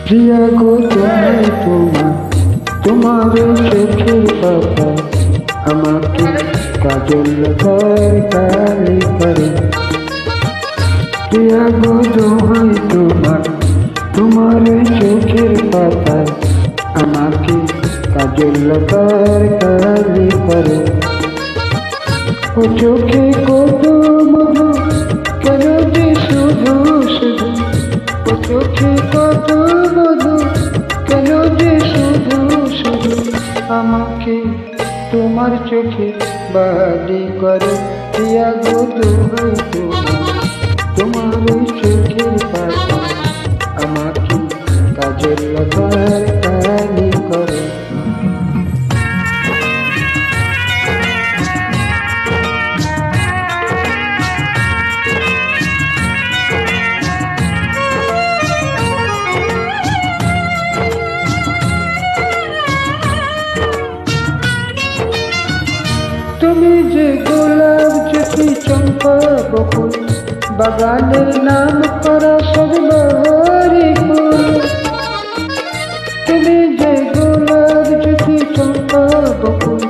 প্রিয়া গো তোমায় তোমার চোখের পাতা আমাকে কাজল লতার কালি করে। প্রিয়া গো তোমায় তোমার চোখের পাতা আমাকে কাজল লতার কালি করে। ও চোখে কত মধু কেন যে শুধু শুধু, ও চোখে কত মধু কেন যে শুধু শুধু আমাকে তোমার চোখে বালি করে। প্রিয়া গো তোমার চোখের পাতা আমাকে কাজল লতার কালি করে। তুমি যে গোলাপ জ্যোতি চম্পা বকুল বাগানের নাম করা সব বাহারি ফুল। তুমি যে গোলাপ জ্যোতি চম্পা বকুল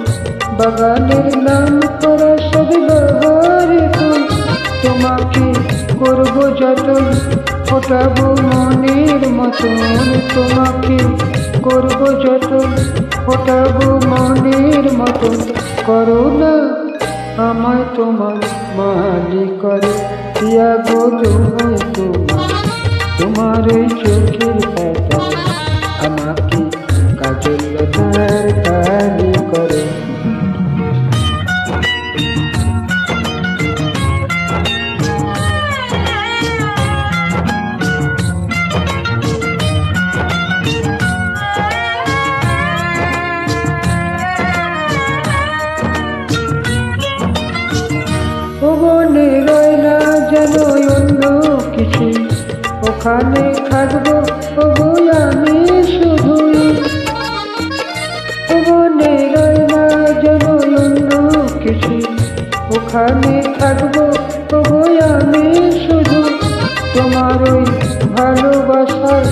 বাগানের নাম করা সব বাহারি ফুল। তোমাকে করবো যতন ফোটাবো মনের মতন, তোমাকে করবো যতন ফোটাবো মনের মতন। করো না আমায় তোমার মালি করে। প্রিয়া গো তোমার চোখের পাতা আমাকে কাজল লতার কালি করে। মনে রয় না যেন অন্য কিছু, ওখানে থাকবো আমি শুধুই। মনে রয় না যেন অন্য কিছু, ওখানে থাকবো আমি শুধু। তোমার ওই ভালোবাসায়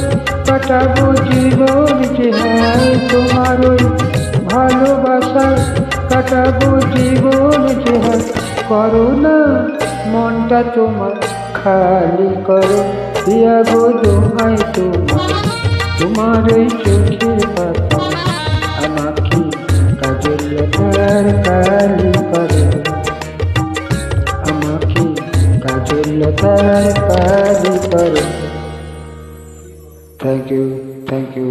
কাটাবো জীবন জেহায়, তোমার ওই ভালোবাসায় কাটাবো জীবন জেহায়। করো না মনটা তোমার খালি করো। প্রিয়া গো দোহাই তোমার ওই চোখের পাতা আমাকে কাজল লতার কালি করে। আমাকে কাজল লতার কালি করে। Thank you.